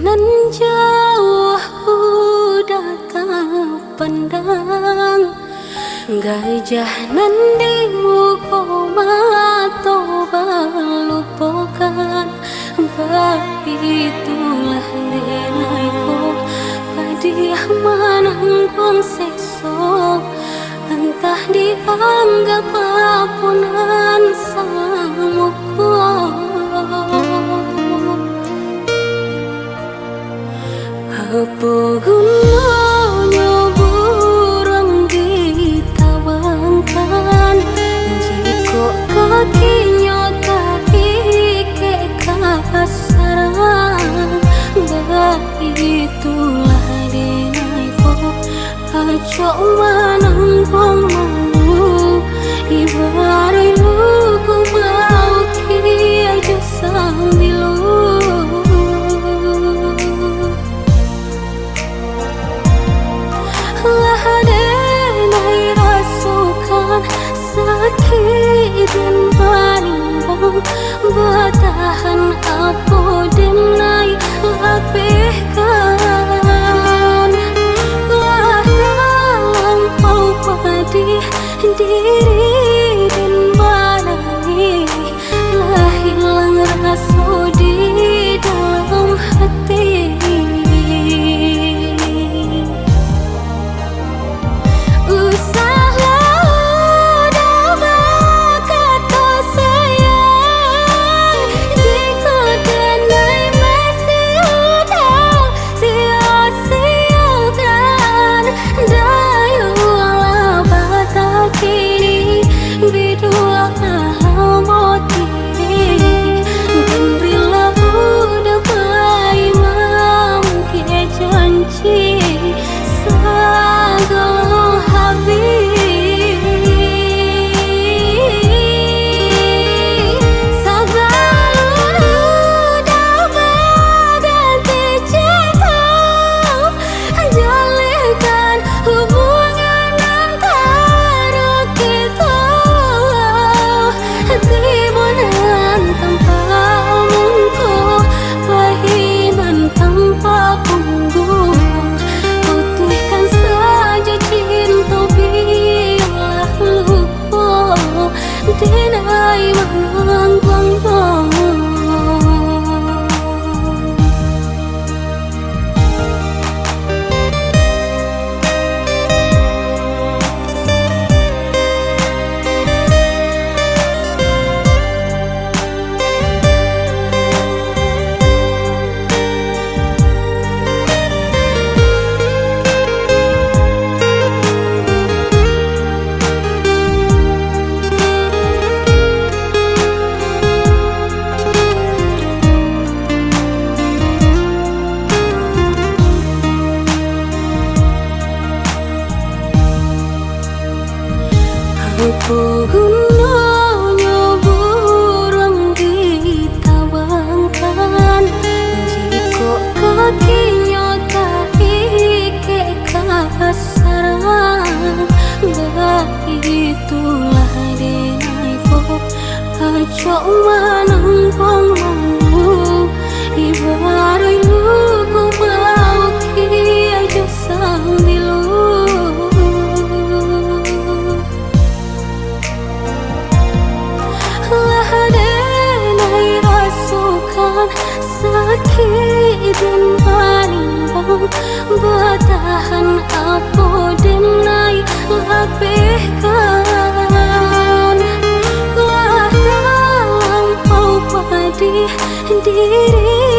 nan jauh udah tak pandang, gajah nan di muka mata balupakan. Itulah denaiku padiah manangkong sekso, entah dianggap apunan samuku. Apa gunanya burung ditawangkan jika kakinya tak ike kasaran. Itulah denaiku acok manangkong mau ibarat luku mau kia sambilu. Sakit dan panimbang bertahan apa denai lapihkan. Lah terlampau pedih diri dan badai, lah hilang rasa di dalam hati. Denai manangkong apa gunanya burung ditawangkan jika kakinya tak ike kasaran. Itulah denaiku acok manangkong mau ibarat luku mau kia sambilu. Sakit dan panimbang bertahan apa denai lapihkan. Lah terlampau pedih diri